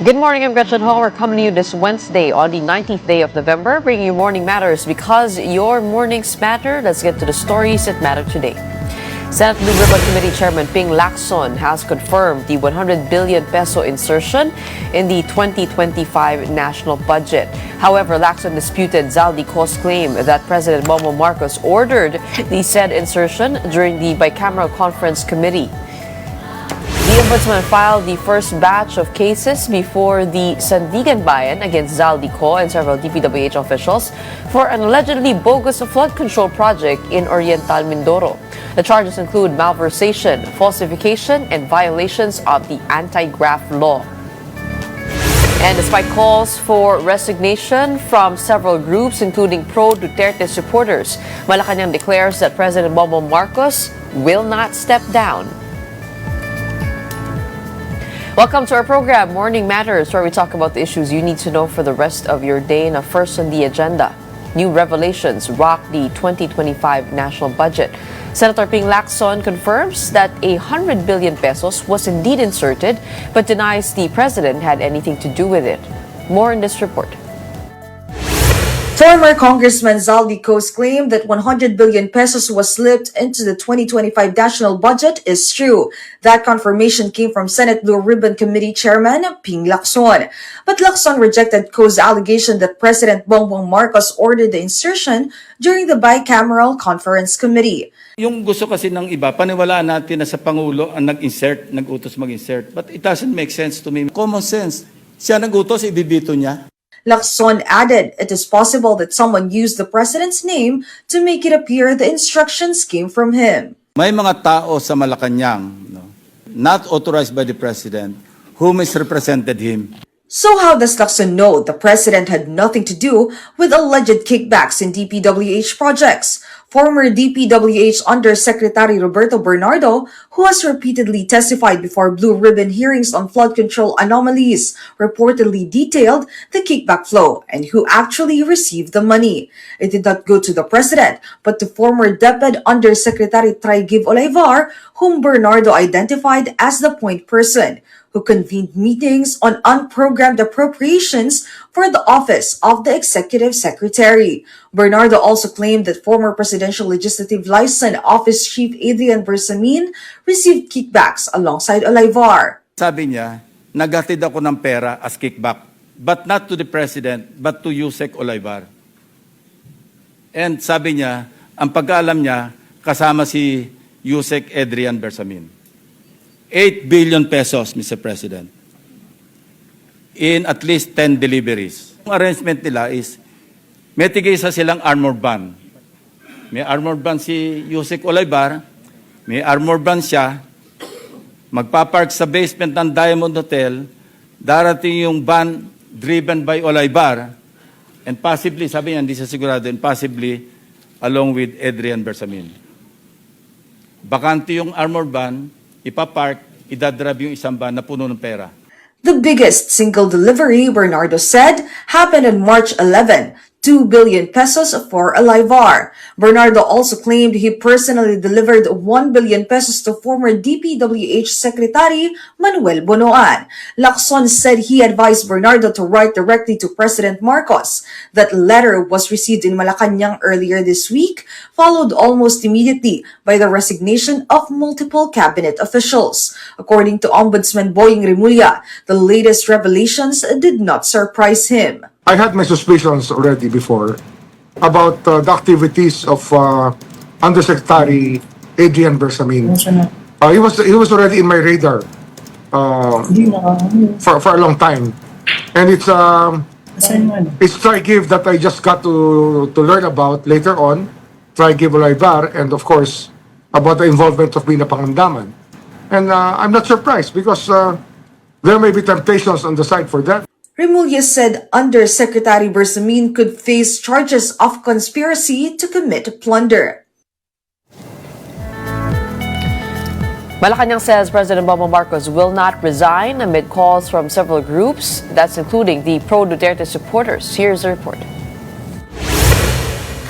Good morning, I'm Gretchen Ho. We're coming to you this Wednesday on the 19th day of November, bringing you Morning Matters because your mornings matter. Let's get to the stories that matter today. Senate Blue Ribbon Committee Chairman Ping Lacson has confirmed the 100 billion peso insertion in the 2025 national budget. However, Lacson disputed Zaldico's claim that President Bongbong Marcos ordered the said insertion during the bicameral conference committee. The Ombudsman filed the first batch of cases before the Sandigan Bayan against Zaldico and several DPWH officials for an allegedly bogus flood control project in Oriental Mindoro. The charges include malversation, falsification, and violations of the anti-graft law. And despite calls for resignation from several groups, including pro-Duterte supporters, Malacanang declares that President Bongbong Marcos will not step down. Welcome to our program, Morning Matters, where we talk about the issues you need to know for the rest of your day. Now, first on the agenda, new revelations rock the 2025 national budget. Senator Ping Lacson confirms that 100 billion pesos was indeed inserted, but denies the president had anything to do with it. More in this report. Former Congressman Zaldico's claim that 100 billion pesos was slipped into the 2025 national budget is true. That confirmation came from Senate Blue Ribbon Committee Chairman Ping Lacson. But Lacson rejected Co's allegation that President Bongbong Marcos ordered the insertion during the bicameral conference committee. Yung gusto kasi ng iba, paniwalaan natin na sa Pangulo ang nag-insert, nag-utos mag-insert. But it doesn't make sense to me. Common sense. Siya nag-utos, ibibito niya. Lacson added it is possible that someone used the president's name to make it appear the instructions came from him. May mga tao sa Malacanang, not authorized by the president, who misrepresented him. So how does Lacson know the president had nothing to do with alleged kickbacks in DPWH projects? Former DPWH Undersecretary Roberto Bernardo, who has repeatedly testified before Blue Ribbon hearings on flood control anomalies, reportedly detailed the kickback flow and who actually received the money. It did not go to the president, but to former DepEd Undersecretary Traiguib Olivar, whom Bernardo identified as the point person, who convened meetings on unprogrammed appropriations for the office of the Executive Secretary. Bernardo also claimed that former Presidential Legislative Liaison Office Chief Adrian Bersamin received kickbacks alongside Olivar. Sabi niya, naghatid ako ng pera as kickback, but not to the president, but to Yusek Olivar. And sabi niya, ang pagkaalam niya, kasama si Yusek Adrian Bersamin. 8 billion pesos, Mr. President, in at least 10 deliveries. Ang arrangement nila is, may tigisa silang armor van. May armor van si Yusek Olivar, may armor van siya, magpapark sa basement ng Diamond Hotel, darating yung van driven by Olivar, and possibly, sabi niya, hindi siya sigurado, and possibly along with Adrian Bersamin. Bakante yung armor van, ipapark, idadrab yung isang van na puno ng pera. The biggest single delivery, Bernardo said, happened on March 11, 2 billion pesos for Olivar. Bernardo also claimed he personally delivered 1 billion pesos to former DPWH Secretary Manuel Bonoan. Lacson said he advised Bernardo to write directly to President Marcos. That letter was received in Malacanang earlier this week, followed almost immediately by the resignation of multiple cabinet officials. According to Ombudsman Boying Rimulya, the latest revelations did not surprise him. I had my suspicions already before about the activities of Undersecretary Adrian Bersamin. He was already in my radar for a long time, and it's Traiguib that I just got to learn about later on, Traiguib Olivar, and of course about the involvement of Bina Pangandaman. And I'm not surprised because there may be temptations on the side for that. Rimulya said Undersecretary Bersamin could face charges of conspiracy to commit plunder. Malacanang says President Bongbong Marcos will not resign amid calls from several groups, that's including the pro-Duterte supporters. Here's the report.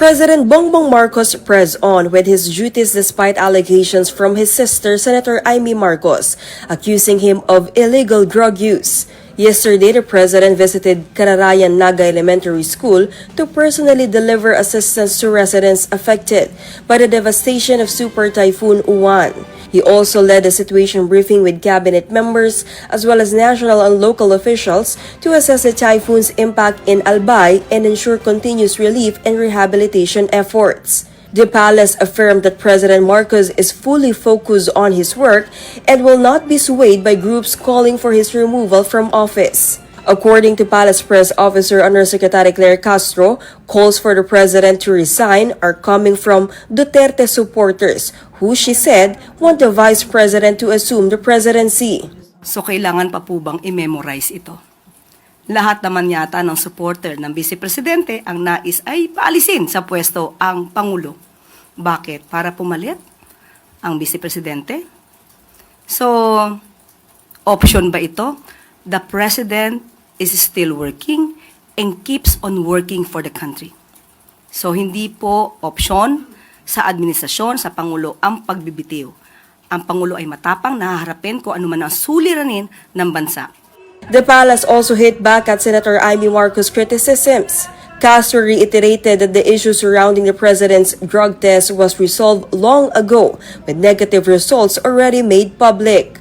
President Bongbong Marcos pressed on with his duties despite allegations from his sister, Senator Amy Marcos, accusing him of illegal drug use. Yesterday, the president visited Kararayan Naga Elementary School to personally deliver assistance to residents affected by the devastation of Super Typhoon Uwan. He also led a situation briefing with cabinet members as well as national and local officials to assess the typhoon's impact in Albay and ensure continuous relief and rehabilitation efforts. The palace affirmed that President Marcos is fully focused on his work and will not be swayed by groups calling for his removal from office. According to Palace Press Officer Undersecretary Claire Castro, calls for the president to resign are coming from Duterte supporters, who she said want the vice president to assume the presidency. So kailangan pa po bang i-memorize ito? Lahat naman yata ng supporter ng Vice Presidente ang nais ay paalisin sa pwesto ang Pangulo. Bakit? Para pumalit ang Vice Presidente? So, option ba ito? The President is still working and keeps on working for the country. So, hindi po option sa administrasyon, sa Pangulo ang pagbibitiw. Ang Pangulo ay matapang na haharapin kung ano man ang suliranin ng bansa. The palace also hit back at Senator Amy Marcos' criticisms. Castro reiterated that the issue surrounding the president's drug test was resolved long ago, with negative results already made public.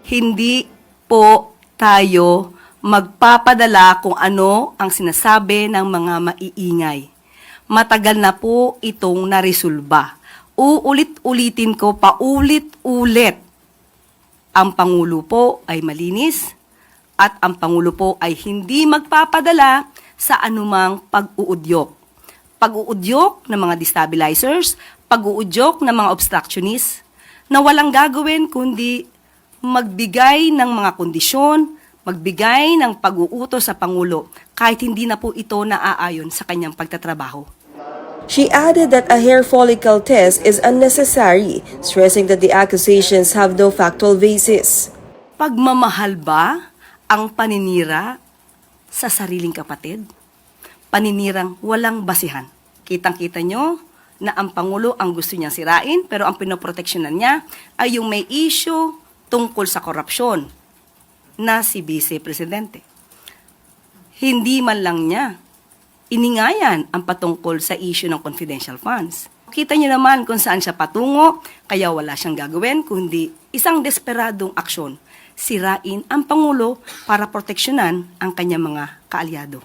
Hindi po tayo magpapadala kung ano ang sinasabi ng mga maiingay. Matagal na po itong naresolba. Uulit-ulitin ko paulit-ulit. Ang Pangulo po ay malinis at ang Pangulo po ay hindi magpapadala sa anumang pag-uudyok. Pag-uudyok ng mga destabilizers, pag-uudyok ng mga obstructionists na walang gagawin kundi magbigay ng mga kondisyon, magbigay ng pag-uutos sa Pangulo kahit hindi na po ito naaayon sa kanyang pagtatrabaho. She added that a hair follicle test is unnecessary, stressing that the accusations have no factual basis. Pagmamahal ba ang paninira sa sariling kapatid? Paninirang walang basihan. Kitang-kita nyo na ang Pangulo ang gusto niyang sirain, pero ang pinoproteksyonan niya ay yung may issue tungkol sa korupsyon na si Vice Presidente. Hindi man lang niya iningayan ang patungkol sa issue ng confidential funds. Kita niyo naman kung saan siya patungo, kaya wala siyang gagawin kundi isang desperadong aksyon. Sirain ang Pangulo para proteksyonan ang kanyang mga kaalyado.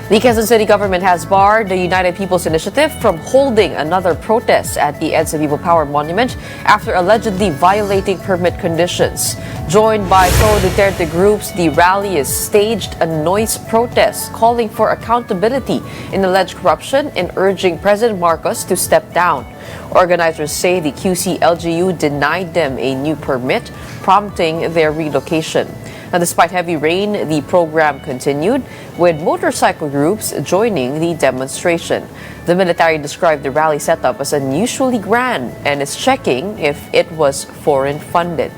The Quezon City government has barred the United People's Initiative from holding another protest at the EDSA People Power Monument after allegedly violating permit conditions. Joined by pro-Duterte groups, the rally has staged a noise protest calling for accountability in alleged corruption and urging President Marcos to step down. Organizers say the QC-LGU denied them a new permit, prompting their relocation. Now, despite heavy rain, the program continued, with motorcycle groups joining the demonstration. The military described the rally setup as unusually grand and is checking if it was foreign-funded.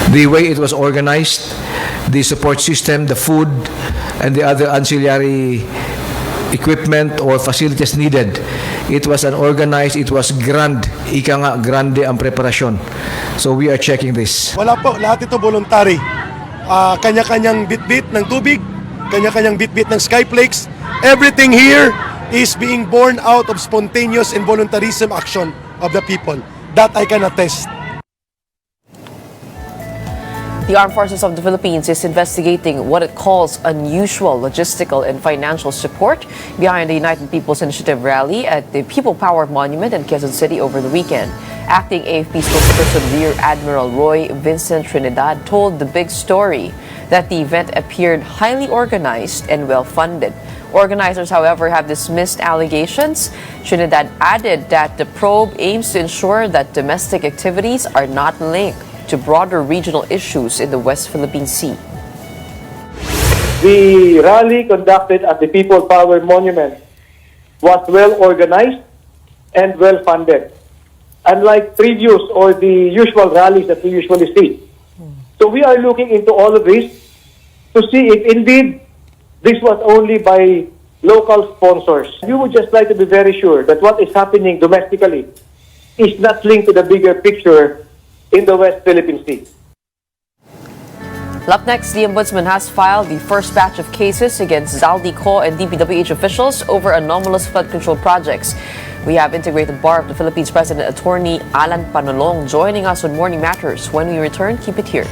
The way it was organized, the support system, the food, and the other ancillary equipment or facilities needed. It was unorganized, it was grand. Ika nga, grande ang preparasyon. So we are checking this. Wala po, lahat ito voluntary. Kanya-kanyang bit-bit ng tubig, kanya-kanyang bit-bit ng skyflakes. Everything here is being born out of spontaneous and voluntarism action of the people. That I can attest. The Armed Forces of the Philippines is investigating what it calls unusual logistical and financial support behind the United People's Initiative rally at the People Power Monument in Quezon City over the weekend. Acting AFP spokesperson Rear Admiral Roy Vincent Trinidad told The Big Story that the event appeared highly organized and well-funded. Organizers, however, have dismissed allegations. Trinidad added that the probe aims to ensure that domestic activities are not linked to broader regional issues in the West Philippine Sea. The rally conducted at the People Power Monument was well organized and well funded, unlike previous or the usual rallies that we usually see. So we are looking into all of this to see if indeed this was only by local sponsors. We would just like to be very sure that what is happening domestically is not linked to the bigger picture in the West Philippine Sea. Up next, the Ombudsman has filed the first batch of cases against Zaldi Co and DPWH officials over anomalous flood control projects. We have Integrated Bar of the Philippines President Attorney Alan Panolong joining us on Morning Matters. When we return, keep it here.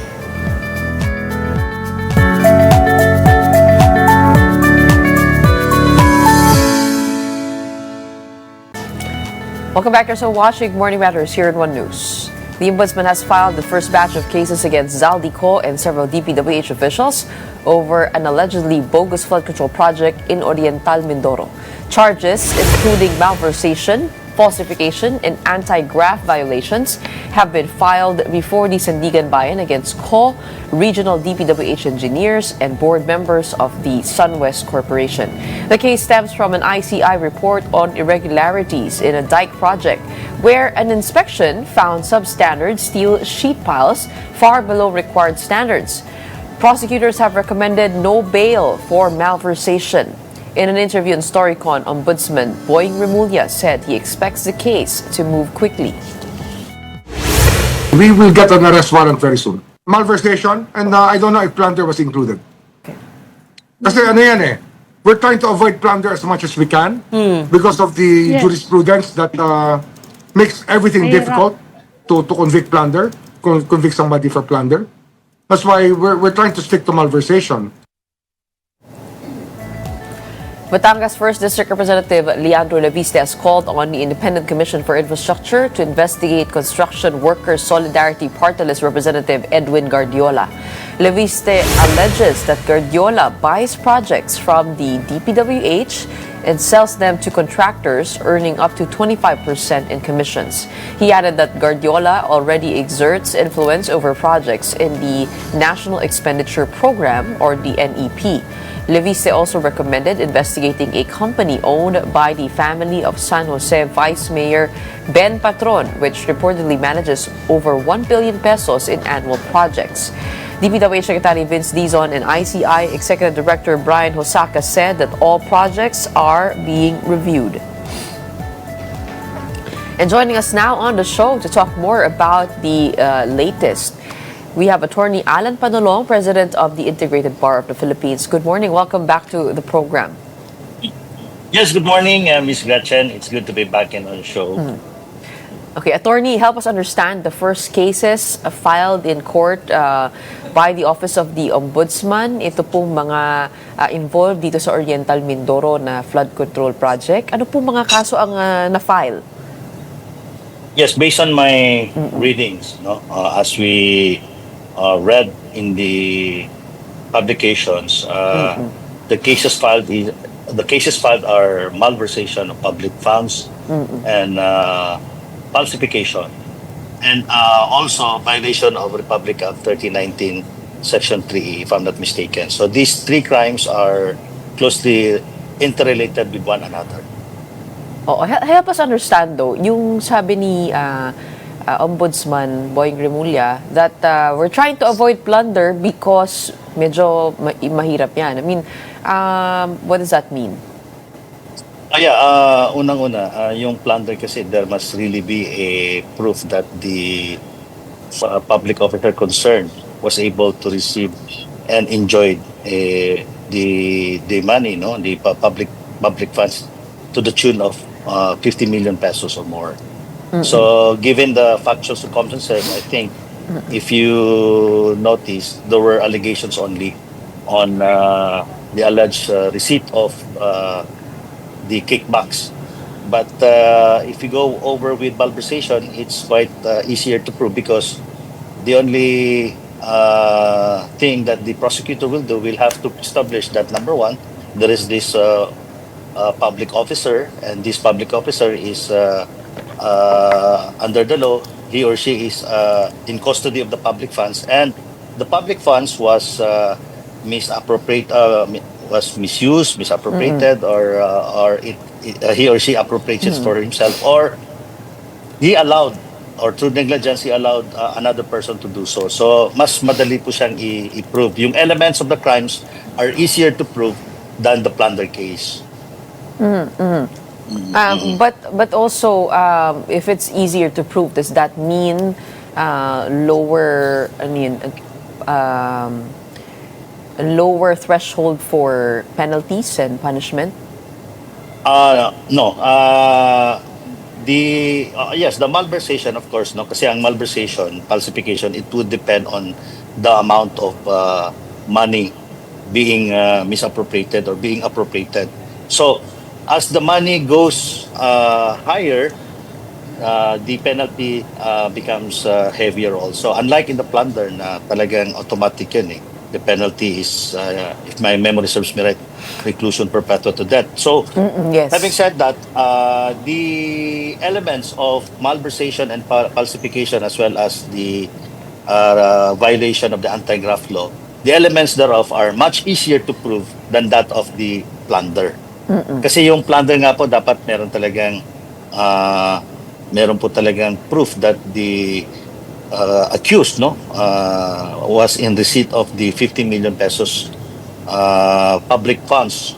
Welcome back. You're so watching Morning Matters here in One News. The Ombudsman has filed the first batch of cases against Zaldi Co and several DPWH officials over an allegedly bogus flood control project in Oriental Mindoro. Charges, including malversation, falsification, and anti-graft violations, have been filed before the Sandigan Bayan against Co, regional DPWH engineers, and board members of the SunWest Corporation. The case stems from an ICI report on irregularities in a dike project, where an inspection found substandard steel sheet piles far below required standards. Prosecutors have recommended no bail for malversation. In an interview on Storycon, Ombudsman Boying Remulla said he expects the case to move quickly. We will get an arrest warrant very soon. Malversation, and I don't know if plunder was included. Kasi ano yan eh, we're trying to avoid plunder as much as we can because of the jurisprudence that makes everything difficult to convict plunder, convict somebody for plunder. That's why we're trying to stick to malversation. Batangas 1st District Representative Leandro Leviste has called on the Independent Commission for Infrastructure to investigate Construction Workers Solidarity Party List Representative Edwin Guardiola. Leviste alleges that Guardiola buys projects from the DPWH and sells them to contractors, earning up to 25% in commissions. He added that Guardiola already exerts influence over projects in the National Expenditure Program, or the NEP. Leviste also recommended investigating a company owned by the family of San Jose Vice Mayor Ben Patron, which reportedly manages over 1 billion pesos in annual projects. DPWH Secretary Vince Dizon and ICI Executive Director Brian Hosaka said that all projects are being reviewed. And joining us now on the show to talk more about the latest, we have Attorney Alan Panolong, President of the Integrated Bar of the Philippines. Good morning. Welcome back to the program. Yes, good morning, Ms. Gretchen. It's good to be back on the show. Okay, Attorney, help us understand the first cases filed in court by the Office of the Ombudsman. Ito pong mga involved dito sa Oriental Mindoro na flood control project. Ano pong mga kaso ang na-file? Yes, based on my readings, as we read in the publications, the cases filed are malversation of public funds and falsification, and also violation of Republic Act 3019, Section 3E, if I'm not mistaken. So these three crimes are closely interrelated with one another. Oh, help us understand though, yung sabi ni Ombudsman Boying Remulla that we're trying to avoid plunder because medyo mahirap yan. I mean, what does that mean? Unang-una, yung plunder kasi there must really be a proof that the public officer concerned was able to receive and enjoy the money, the public funds to the tune of 50 million pesos or more. So given the factual circumstances, I think if you notice, there were allegations only on the alleged receipt of the kickbacks. But if you go over with malversation, it's quite easier to prove because the only thing that the prosecutor will have to establish that, number one, there is this public officer, and this public officer is under the law, he or she is in custody of the public funds, and the public funds was misused, misappropriated, or he or she appropriates it for himself, or he allowed, or through negligence, he allowed another person to do so. So, mas madali po siyang i-prove. Yung elements of the crimes are easier to prove than the plunder case. But also, if it's easier to prove, does that mean lower? I mean, lower threshold for penalties and punishment? No. Yes, the malversation, of course, no, kasi ang malversation, falsification, it would depend on the amount of money being misappropriated or being appropriated. So, as the money goes higher, the penalty becomes heavier also. Unlike in the plunder na talagang automatic yun eh. The penalty is, if my memory serves me right, reclusion perpetua to death. So, Yes. having said that, the elements of malversation and falsification as well as the violation of the anti-graft law, the elements thereof are much easier to prove than that of the plunder. Kasi yung plunder nga po dapat meron po talagang proof that the accused was in receipt of the 50 million pesos public funds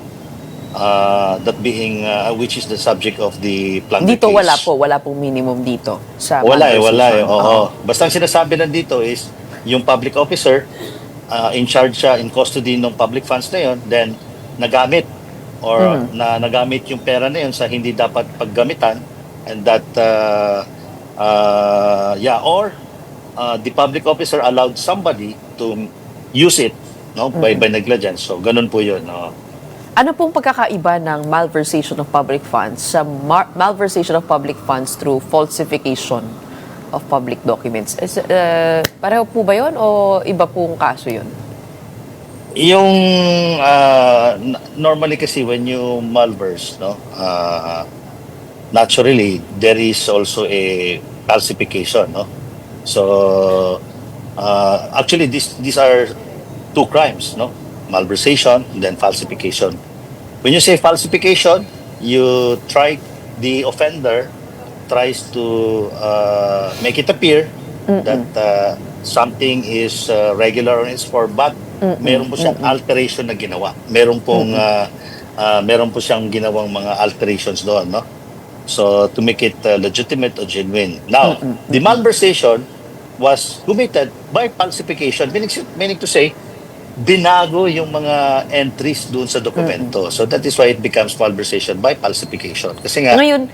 that being which is the subject of the plunder Dito case. wala pong minimum dito sa Wala malversation. eh. Oo. Basta ang sinasabi nandito is yung public officer in charge siya in custody ng public funds na yun, then nagamit or nagamit yung pera na yun sa hindi dapat paggamitan, and that the public officer allowed somebody to use it by negligence. So ganun po yun. Ano pong pagkakaiba ng malversation of public funds sa malversation of public funds through falsification of public documents? Pareho po ba yun o iba pong kaso yun? Yung normally kasi when you malverse, naturally there is also a falsification, So actually these are two crimes, malversation and then falsification. When you say falsification, the offender tries to make it appear that something is regular on its form, but meron po siyang alteration na ginawa. Meron po siyang ginawang mga alterations doon, So to make it legitimate or genuine. Now, the malversation was committed by falsification, meaning to say, binago yung mga entries doon sa dokumento. So that is why it becomes malversation by falsification. Kasi nga, Ngayon,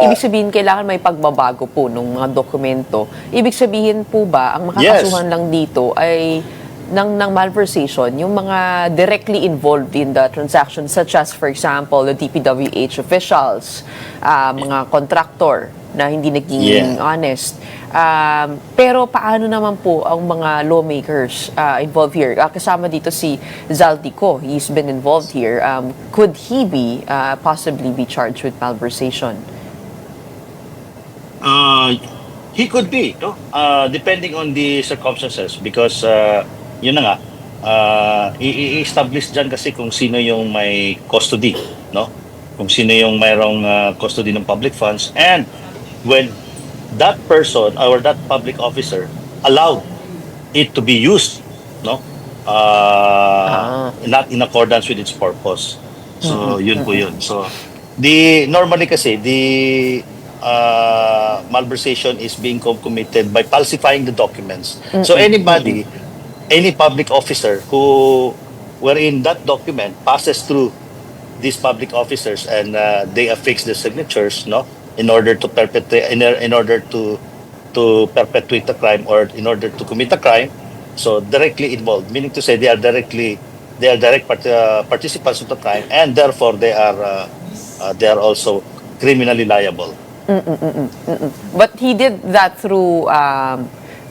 ibig sabihin, kailangan may pagbabago po ng mga dokumento. Ibig sabihin po ba, ang makakasuhan lang dito ay ng malversation, yung mga directly involved in the transaction, such as, for example, the DPWH officials, mga contractor na hindi naging honest. Pero paano naman po ang mga lawmakers involved here? Kasama dito si Zaldico. He's been involved here. Could he possibly be charged with malversation? He could be, depending on the circumstances, because yun na nga, i-establish dyan kasi kung sino yung may custody, kung sino yung mayroong custody ng public funds, and when that person or that public officer allowed it to be used, not in accordance with its purpose. So yun po yun. So normally kasi the malversation is being committed by falsifying the documents. So any public officer wherein that document passes through these public officers and they affix the signatures, in order to perpetrate the crime or in order to commit a crime, so directly involved, meaning to say they are direct participants of the crime, and therefore they are also criminally liable. But he did that through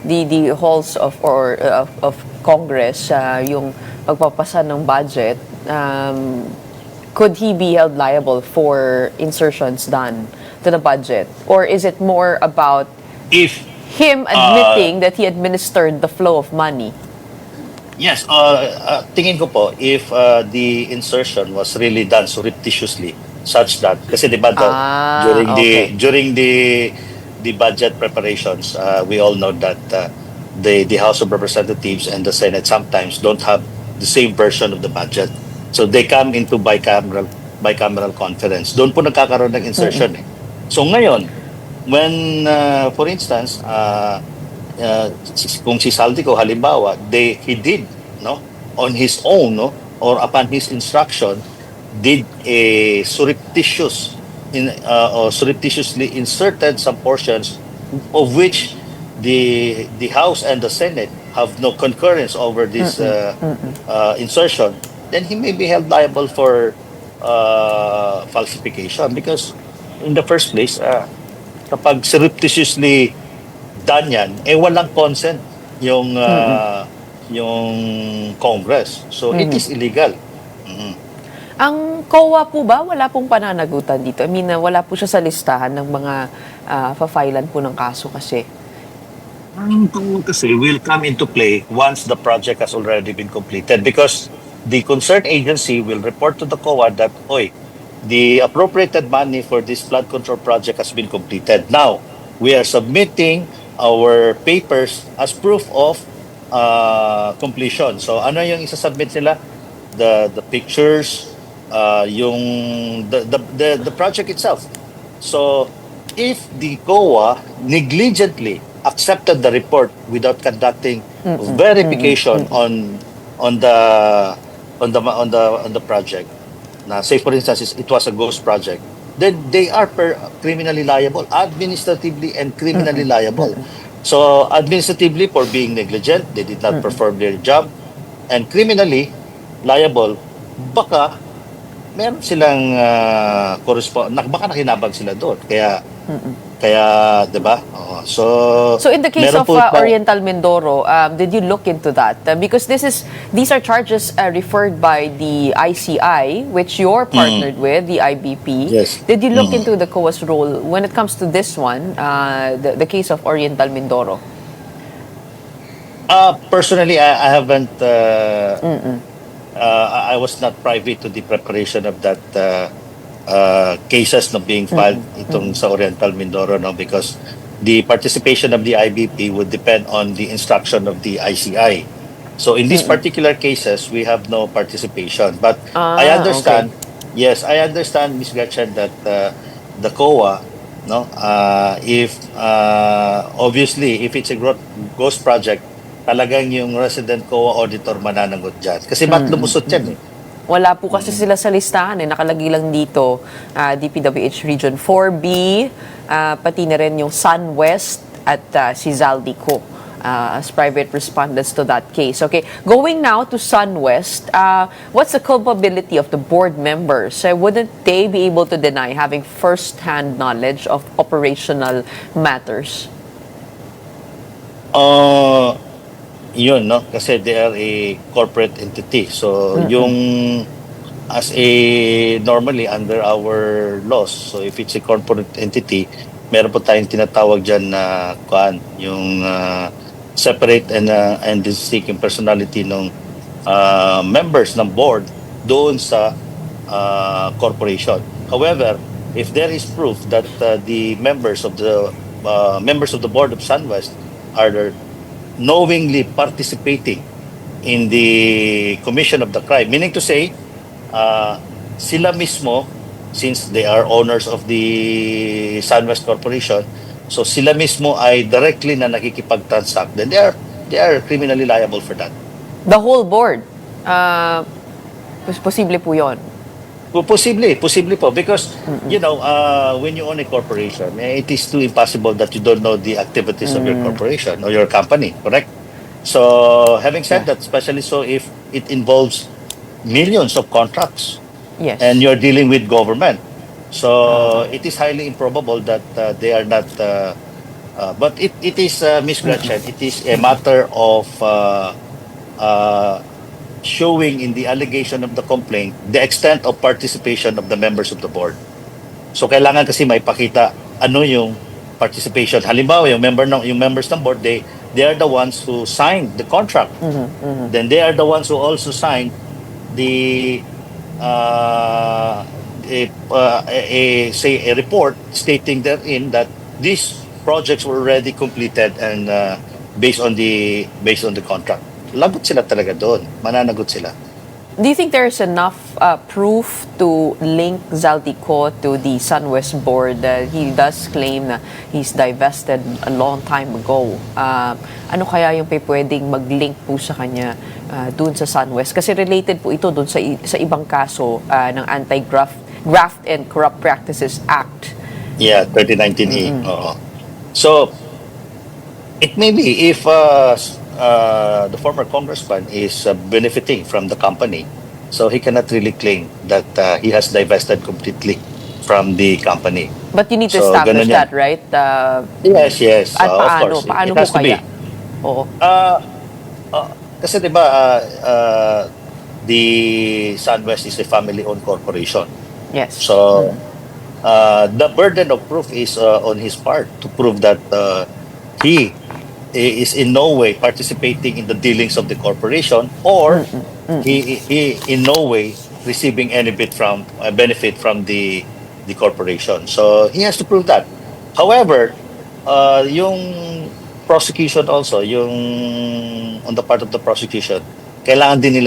the halls of Congress, yung pagpapasa ng budget. Could he be held liable for insertions done to the budget, or is it more about him admitting that he administered the flow of money? Yes, tingin ko po, if the insertion was really done surreptitiously, such that, kasi diba during the budget preparations, we all know that the House of Representatives and the Senate sometimes don't have the same version of the budget. So they come into bicameral conference. Doon po nagkakaroon ng insertion. So ngayon, when, for instance, kung si Saldico, halimbawa, he did on his own, no, or upon his instruction, did a surreptitiously inserted some portions of which the House and the Senate have no concurrence over this insertion, then he may be held liable for falsification, because in the first place, kapag surreptitiously done yan, walang consent yung Congress. So it is illegal. Ang COA po ba, wala pong pananagutan dito? I mean, wala po siya sa listahan ng mga pa-filean po ng kaso kasi. Ang COA kasi will come into play once the project has already been completed, because the concerned agency will report to the COA that, the appropriated money for this flood control project has been completed. Now, we are submitting our papers as proof of completion. So ano yung isasubmit nila? The pictures, the project itself. So if the COA negligently accepted the report without conducting verification on the project, na say for instance it was a ghost project, then they are criminally liable, administratively and criminally liable. So administratively for being negligent, they did not perform their job, and criminally liable, baka meron silang baka nakinabang sila doon. Kaya 'di ba? So in the case of Oriental Mindoro, did you look into that? Because these are charges referred by the ICI, which you're partnered with, the IBP. Yes. Did you look into the COA's role when it comes to this one, the case of Oriental Mindoro? Personally, I haven't. I was not privy to the preparation of that cases na being filed itong sa Oriental Mindoro, no, because the participation of the IBP would depend on the instruction of the ICI. So in these particular cases, we have no participation. But I understand, yes, I understand, Ms. Gretchen, that the COA, no, if obviously if it's a ghost project, talagang yung resident COA auditor mananagot dyan. Kasi ba't lumusot yan eh? Wala po kasi sila sa listahan nakalagay lang dito, DPWH Region 4B, pati na rin yung Sun West at si Zaldico as private respondents to that case. Okay, going now to Sun West, what's the culpability of the board members? Wouldn't they be able to deny having first-hand knowledge of operational matters? Yun, no? Kasi they are a corporate entity. So, yung as a normally under our laws, so if it's a corporate entity, meron po tayong tinatawag dyan na yung separate and distinct personality ng members ng board doon sa corporation. However, if there is proof that the members of the board of SunWest are knowingly participating in the commission of the crime, meaning to say, sila mismo, since they are owners of the SunWest Corporation, so sila mismo ay directly na nakikipag-transact, then they are criminally liable for that. The whole board? Posible po yun? Posible po, because when you own a corporation, it is too impossible that you don't know the activities of your corporation or your company, correct? So having said that, especially so if it involves millions of contracts, yes, and you're dealing with government, so it is highly improbable that they are not but it is Ms. Gretchen, it is a matter of showing in the allegation of the complaint the extent of participation of the members of the board. So kailangan kasi maipakita ano yung participation. Halimbawa, yung members ng board, they are the ones who signed the contract. Then they are the ones who also signed the a report stating therein that these projects were already completed and based on the contract. Lagot sila talaga doon. Mananagot sila. Do you think there's enough proof to link Zaldico to the SunWest board? He does claim na he's divested a long time ago. Ano kaya yung pwedeng mag-link po sa kanya dun sa SunWest? Kasi related po ito dun sa ibang kaso ng Anti-Graft and Corrupt Practices Act. Yeah, 2019E. Oo. So, it may be if the former congressman is benefiting from the company, so he cannot really claim that he has divested completely from the company. But you need to So, establish ganun yan. that, right? Yes. At Of paano? course. Paano It po has to be. kaya? Oo. Kasi diba, the SunWest is a family-owned corporation. Yes. So, the burden of proof is on his part to prove that he is in no way participating in the dealings of the corporation, or he in no way receiving any benefit from the corporation. So he has to prove that. However, yung prosecution also, yung on the part of the prosecution, kailangan din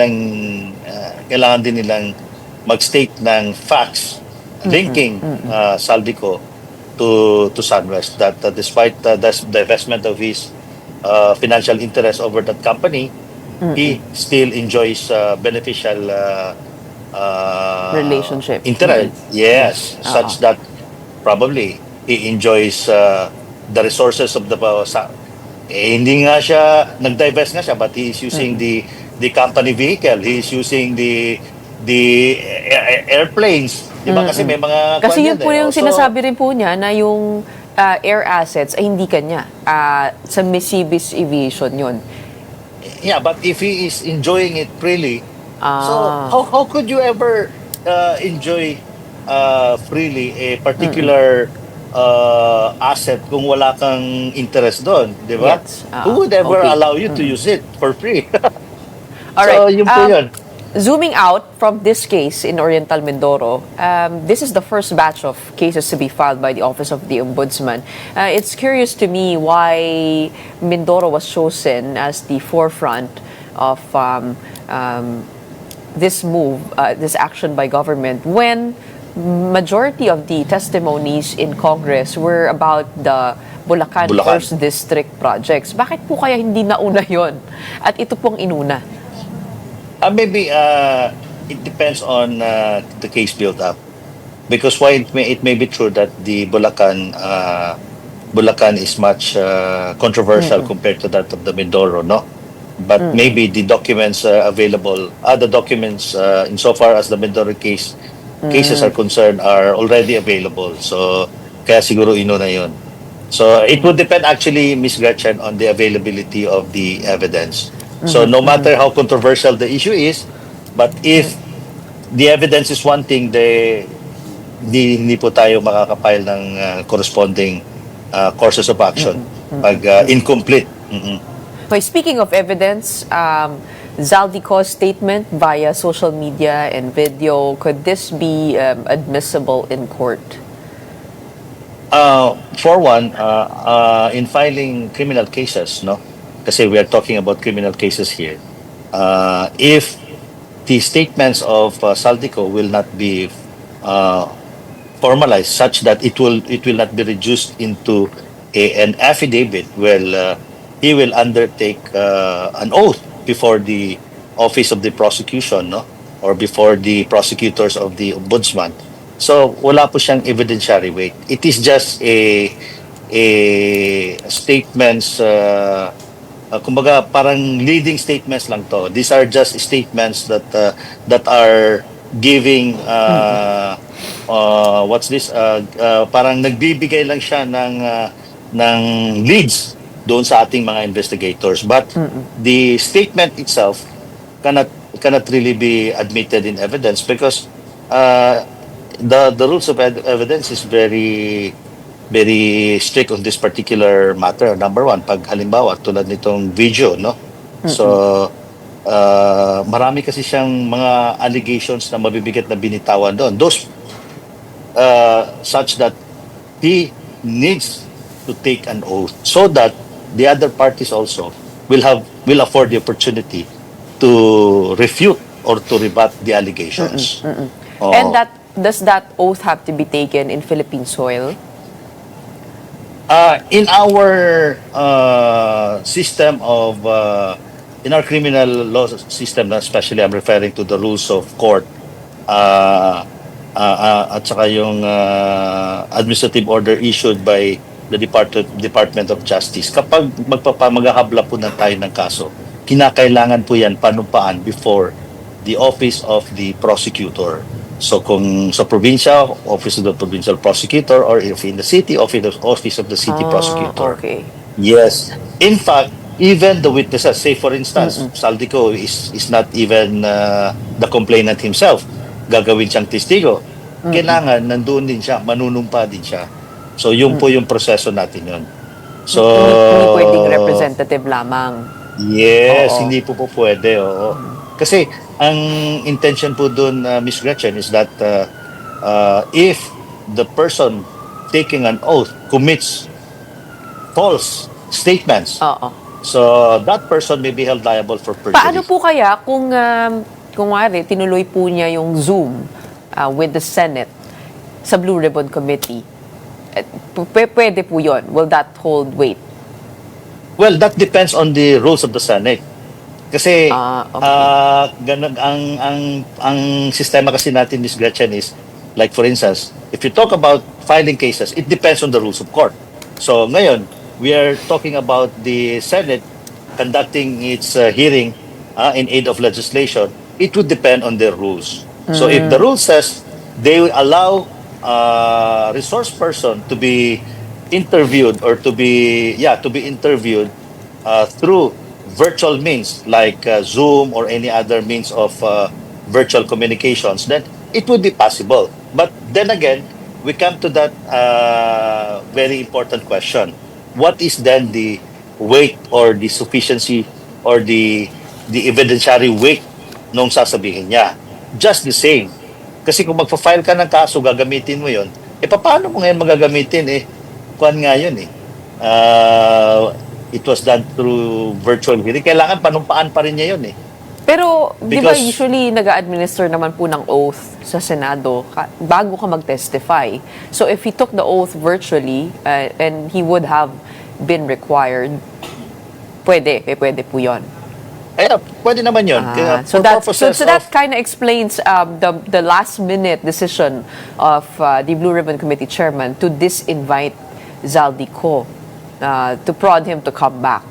nilang mag-state ng facts linking Saldico to SunWest, that despite the divestment of his financial interest over that company, he still enjoys beneficial Relationship. interest. Yes, such that probably he enjoys the resources of the hindi nga siya nag-divest nga siya, but he is using the company vehicle. He is using the airplanes. Di ba? Kasi may mga Kasi yun po yung So, sinasabi rin po niya na yung air assets ay hindi kanya. Sa Mississippi Aviation yun. yeah, but if he is enjoying it freely, so how could you ever enjoy freely a particular asset kung wala kang interest doon, di ba? Yes. Who would ever Okay. allow you to use it for free? All So, right. yun po yun. Zooming out from this case in Oriental Mindoro, this is the first batch of cases to be filed by the Office of the Ombudsman. It's curious to me why Mindoro was chosen as the forefront of this move, this action by government, when majority of the testimonies in Congress were about the Bulacan First District projects. Bakit po kaya hindi nauna yon? At ito pong inuna? Maybe it depends on the case built up. Because while it may be true that the Bulacan is much controversial compared to that of the Mindoro, no? But maybe the documents available, the documents insofar as the Mindoro cases are concerned are already available. So, kaya siguro inuna yun. So, it would depend actually, Ms. Gretchen, on the availability of the evidence. So, no matter how controversial the issue is, but if the evidence is one thing, hindi po tayo makakapile ng corresponding courses of action pag incomplete. Okay, speaking of evidence, Zaldico's statement via social media and video, could this be admissible in court? For one, in filing criminal cases, no? Kasi we are talking about criminal cases here. If the statements of Saldico will not be formalized such that it will not be reduced into an affidavit, well, he will undertake an oath before the office of the prosecution, no, or before the prosecutors of the ombudsman. So wala po siyang evidentiary weight. It is just a statements. Kumbaga parang leading statements lang to. These are just statements that are giving what's this? Parang nagbibigay lang siya ng leads doon sa ating mga investigators. But the statement itself cannot really be admitted in evidence because the rules of evidence is very strict on this particular matter. Number one, pag halimbawa tulad nitong video, no? So marami kasi siyang mga allegations na mabibigat na binitawan doon. Those such that he needs to take an oath so that the other parties also will afford the opportunity to refute or to rebut the allegations. Oo. And does that oath have to be taken in Philippine soil? In our system of in our criminal law system, especially I'm referring to the rules of court, at saka yung administrative order issued by the Department of Justice. Kapag maghahabla po na tayo ng kaso, kinakailangan po yan panumpaan before the office of the prosecutor. So kung sa probinsya, office of the provincial prosecutor, or if in the city, office of the city prosecutor. Okay. Yes. In fact, even the witnesses, say for instance, Saldico is not even the complainant himself. Gagawin siyang testigo. Kailangan nandun din siya, manunumpa din siya. So yun po yung proseso natin yun. So Hindi pwedeng representative lamang. yes, Oo. hindi po pwede. Oo. Kasi ang intention po doon, Miss Gretchen, is that if the person taking an oath commits false statements, Oo. so that person may be held liable for perjury. Paano po kaya kung wari, tinuloy po niya yung Zoom with the Senate sa Blue Ribbon Committee? Pwede po yun? Will that hold weight? Well, that depends on the rules of the Senate. Kasi Okay. ganun ang sistema kasi natin, Miss Gretchen, is like for instance, if you talk about filing cases, it depends on the rules of court. So ngayon, we are talking about the Senate conducting its hearing in aid of legislation. It would depend on their rules. So if the rule says they will allow resource person to be interviewed or to be interviewed through virtual means like Zoom or any other means of virtual communications, then it would be possible. But then again, we come to that very important question. What is then the weight or the sufficiency or the evidentiary weight nung sasabihin niya? Just the same. Kasi kung magpa-file ka ng kaso, gagamitin mo yon. Paano mo ngayon magagamitin? Kuan nga yun it was done through virtual hearing. Kailangan panumpaan pa rin niya yun Pero, di ba Because- usually nag-administer naman po ng oath sa Senado bago ka mag-testify? So if he took the oath virtually and he would have been required, pwede po yun. Pwede naman yun. Kaya So for that purposes that of- kind of explains the last minute decision of the Blue Ribbon Committee chairman to disinvite Zaldico, to prod him to come back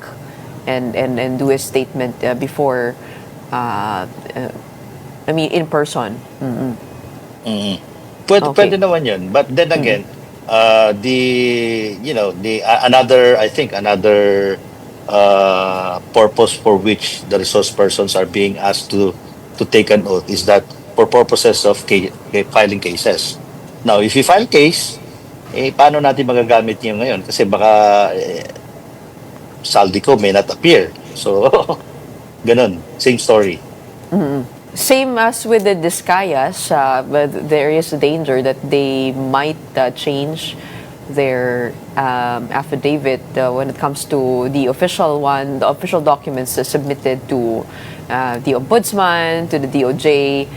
and do a statement before in person. Pwede, Okay. pwede naman yun. But then again, another purpose for which the resource persons are being asked to take an oath is that for purposes of filing cases. Now, if you file case, paano natin magagamit niyo ngayon? Kasi baka Saldico may not appear. So, ganun. Same story. Same as with the Discayas, but there is a danger that they might change their affidavit when it comes to the official documents submitted to the Ombudsman, to the DOJ,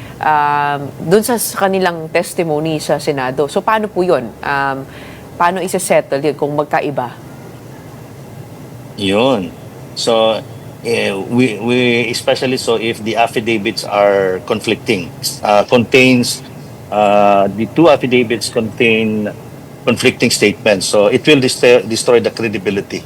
dun sa kanilang testimony sa Senado. So paano po yun? Paano isa-settle yun kung magkaiba? Yun. So, we especially so if the affidavits are conflicting, the two affidavits contain conflicting statements. So, it will destroy the credibility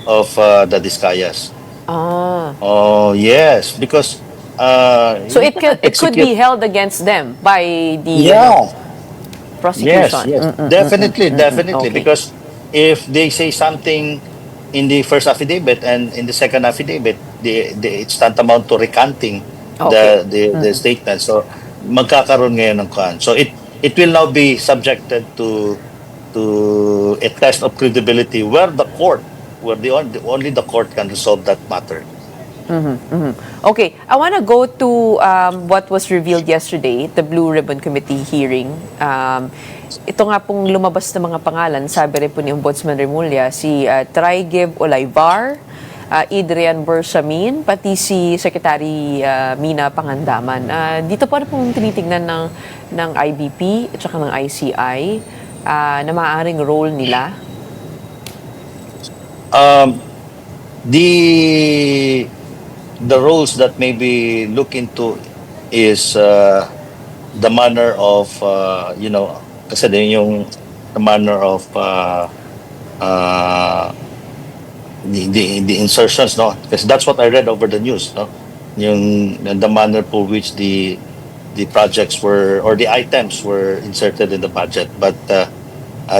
of the Discayas. Oh, yes. Because So it could be held against them by the prosecution. Yes, definitely. Okay. Because if they say something in the first affidavit and in the second affidavit, it's tantamount to recanting the statement. So magkakaroon ngayon ng kan. So it will now be subjected to a test of credibility where only the court can resolve that matter. Okay, I want to go to what was revealed yesterday, the Blue Ribbon Committee hearing. Ito nga pong lumabas na mga pangalan, sabi rin po ni Ombudsman Remulla, si Trigev Olayvar, Adrian Bersamin, pati si Secretary Mina Pangandaman. Dito po pong tinitingnan ng IBP at saka ng ICI na maaaring role nila. The roles that maybe look into is the manner of kasi din yung the manner of the insertions, no, because that's what I read over the news, no, yung the manner for which the projects were or the items were inserted in the budget. But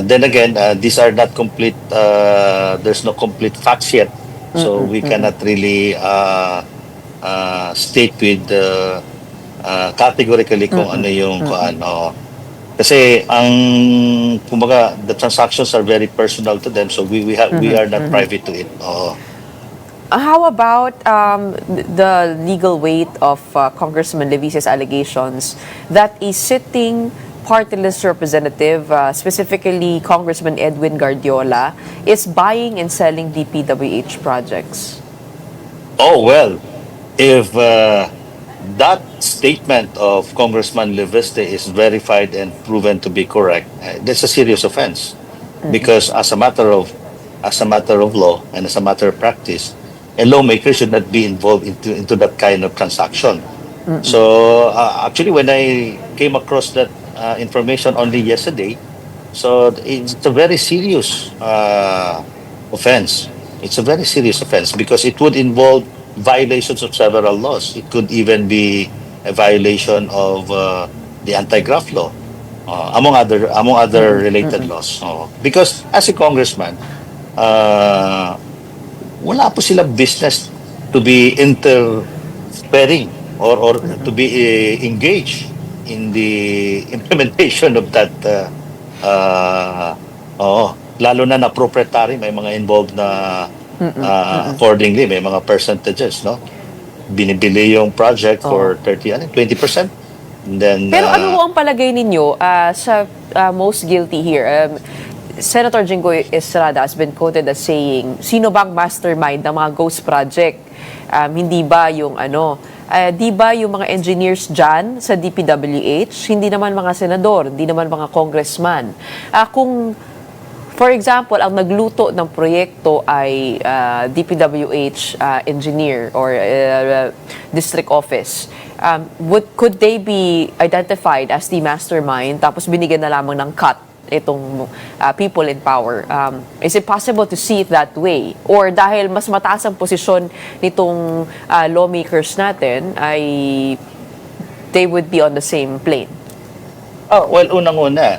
then again, these are not complete, there's no complete facts yet, so we cannot really state with categorically kung ano yung kung ano. Kasi kumbaga, the transactions are very personal to them, so we are not private to it. How about the legal weight of Congressman Levice's allegations that a sitting party list representative, specifically Congressman Edwin Guardiola, is buying and selling DPWH projects? Oh, well, if that statement of Congressman Leviste is verified and proven to be correct, that's a serious offense. Because as a matter of law and as a matter of practice, a lawmaker should not be involved into that kind of transaction. So actually, when I came across that information only yesterday, so it's a very serious offense. It's a very serious offense because it would involve violations of several laws. It could even be a violation of the anti-graft law, among other related laws. Because as a congressman, wala po silang business to be interfering or to be engaged in the implementation of that. Lalo na proprietary, may mga involved na accordingly, may mga percentages, no? Binibili yung project for 20%. And then, Pero ano ang palagay ninyo sa most guilty here? Senator Jingo Estrada has been quoted as saying, sino bang mastermind ng mga ghost project? Hindi ba yung di ba yung mga engineers dyan sa DPWH, hindi naman mga senador, hindi naman mga congressman. Kung for example, ang nagluto ng proyekto ay DPWH engineer or district office, could they be identified as the mastermind tapos binigyan na lamang ng cut itong people in power? Is it possible to see it that way? Or dahil mas mataas ang posisyon nitong lawmakers natin, they would be on the same plane? Well, unang-una,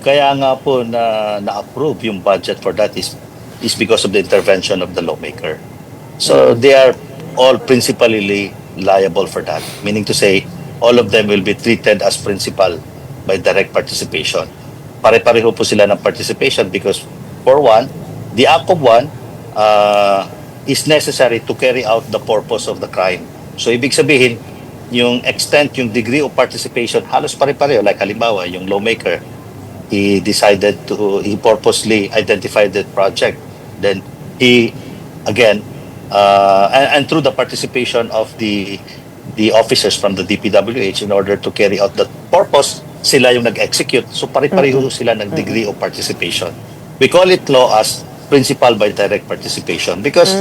kaya nga po na-approve yung budget for that is because of the intervention of the lawmaker. So they are all principally liable for that. Meaning to say, all of them will be treated as principal by direct participation. Pare-pareho po sila ng participation because, for one, the act of one is necessary to carry out the purpose of the crime. So ibig sabihin, yung extent, yung degree of participation, halos pare-pareho. Like halimbawa, yung lawmaker, he purposely identified that project. Then he, again, and through the participation of the officers from the DPWH in order to carry out that purpose, sila yung nag-execute. So pare-pareho sila ng degree of participation. We call it law as principal by direct participation because,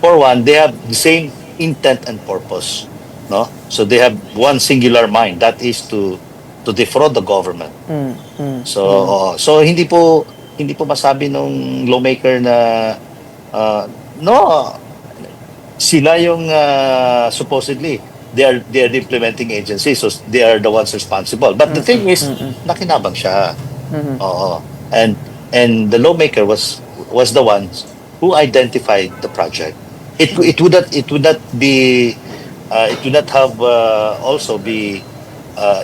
for one, they have the same intent and purpose. No, so they have one singular mind, that is to defraud the government. So hindi po masabi nung lawmaker na no, sila yung supposedly they are the implementing agency, so they are the ones responsible. But the thing is, nakinabang siya. And the lawmaker was the one who identified the project. It would not be. It would not have also be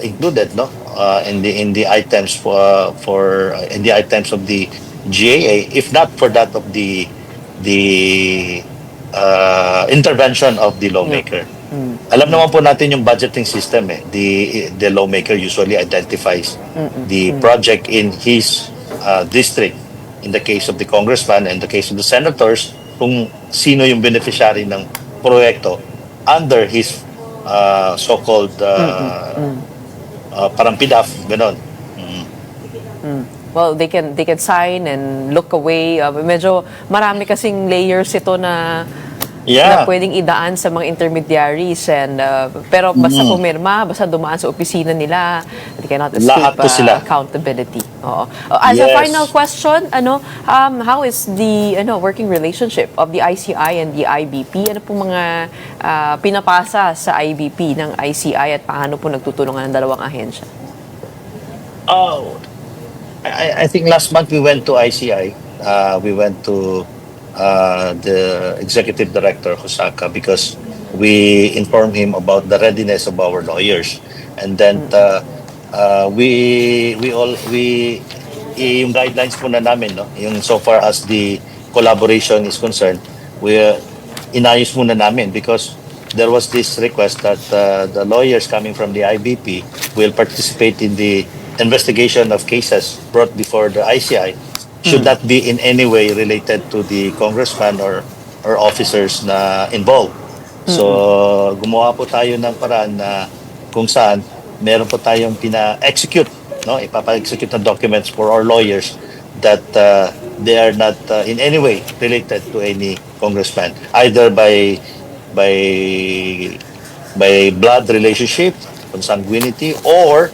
included, no, in the items in the items of the GAA, if not for that of the intervention of the lawmaker. Alam naman po natin yung budgeting system. The lawmaker usually identifies the project in his district in the case of the congressman and the case of the senators, kung sino yung beneficiary ng proyekto under his so-called parang PDAF, ganon. Well, they can sign and look away. Medyo marami kasing layers ito na pwedeng idaan sa mga intermediaries, and pero basta pumirma, basta dumaan sa opisina nila, they cannot escape accountability. As a final question, how is the working relationship of the ICI and the IBP? Ano pong mga pinapasa sa IBP ng ICI at paano po nagtutulungan ng dalawang ahensya? I think last month we went to ICI. We went to the executive director Hosaka because we informed him about the readiness of our lawyers, and then yung guidelines muna namin, no, yung so far as the collaboration is concerned, we inayos muna namin because there was this request that the lawyers coming from the IBP will participate in the investigation of cases brought before the ICI should that be in any way related to the congressman or officers na involved. So, gumawa po tayo ng paraan na kung saan meron po tayong pina-execute, no? Ipapa-execute na documents for our lawyers that they are not in any way related to any congressman, either by blood relationship, consanguinity, or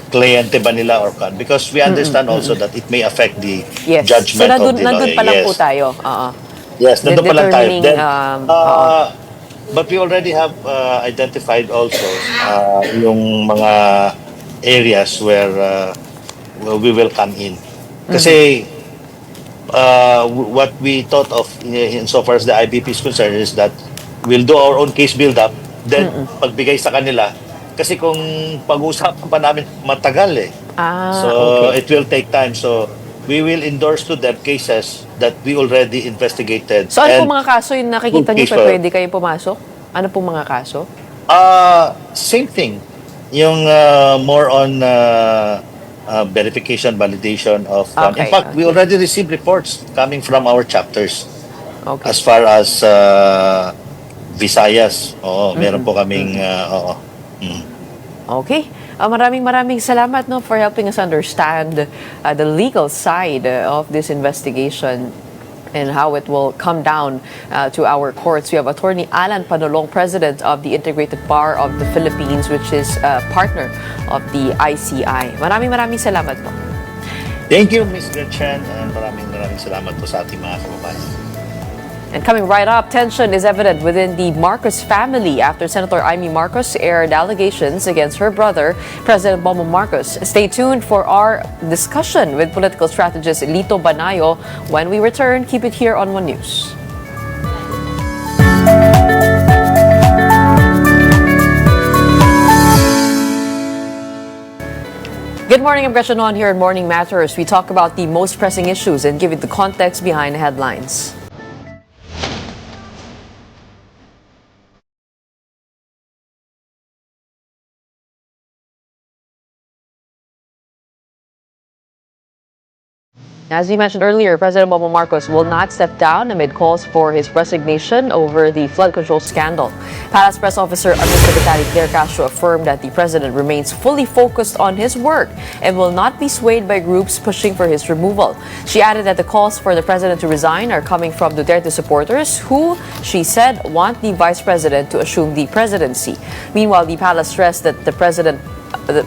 kliyente ba nila or kan, because we understand also that it may affect the judgment of the nandun pa lang po tayo. Yes, nandun pa lang tayo. Then, but we already have identified also yung mga areas where we will come in. Kasi what we thought of insofar as the IBP is concerned is that we'll do our own case build-up, then pagbigay sa kanila. Kasi kung pag-uusapan pa namin, matagal eh. So, it will take time. So, we will endorse to them cases that we already investigated. So, ano po mga kaso yung nakikita niyo pa pwede kayo pumasok? Ano po mga kaso? Same thing. Yung more on verification, validation of... in fact, we already received reports coming from our chapters. As far as Visayas. Meron po kaming... Okay. Maraming salamat for helping us understand the legal side of this investigation and how it will come down to our courts. We have Attorney Alan Panolong, President of the Integrated Bar of the Philippines, which is a partner of the ICI. Maraming salamat po. Thank you, Ms. Gretchen, and maraming salamat po sa ating mga kababayan. And coming right up, tension is evident within the Marcos family after Senator Amy Marcos aired allegations against her brother, President Bongbong Marcos. Stay tuned for our discussion with political strategist Lito Banayo. When we return, keep it here on One News. Good morning, I'm Gretchen Ho here in Morning Matters. We talk about the most pressing issues and give it the context behind the headlines. As we mentioned earlier, President Bongbong Marcos will not step down amid calls for his resignation over the flood control scandal. Palace Press Officer Undersecretary Claire Castro affirmed that the president remains fully focused on his work and will not be swayed by groups pushing for his removal. She added that the calls for the president to resign are coming from Duterte supporters who, she said, want the vice president to assume the presidency. Meanwhile, the palace stressed that the president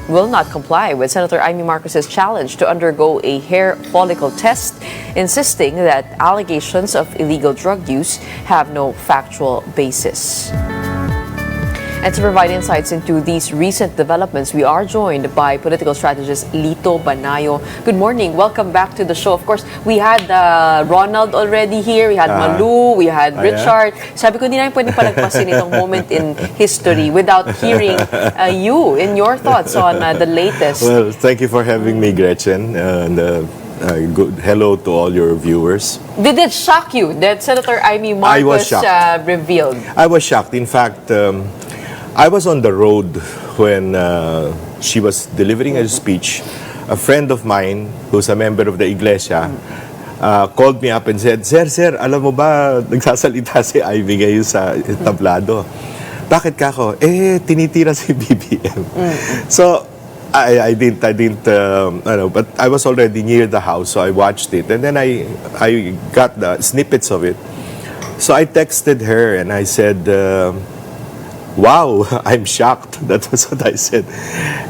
will not comply with Senator Amy Marcos's challenge to undergo a hair follicle test, insisting that allegations of illegal drug use have no factual basis. And to provide insights into these recent developments, we are joined by political strategist Lito Banayo. Good morning. Welcome back to the show. Of course, we had Ronald already here. We had Malu. We had Richard. Sabi ko, hindi namin pwede palagpasin itong moment in history without hearing you and your thoughts on the latest. Well, thank you for having me, Gretchen. Good hello to all your viewers. Did it shock you that Senator Amy Marcos revealed? I was shocked. In fact, I was on the road when she was delivering a speech a friend of mine who's a member of the iglesia called me up and said, Sir, alam mo ba, nagsasalita si Ivy ngayon sa tablado. Bakit ka ako? Tinitira si BBM. So, I didn't, but I was already near the house, so I watched it. And then I got the snippets of it. So I texted her and I said, wow, I'm shocked. That was what I said.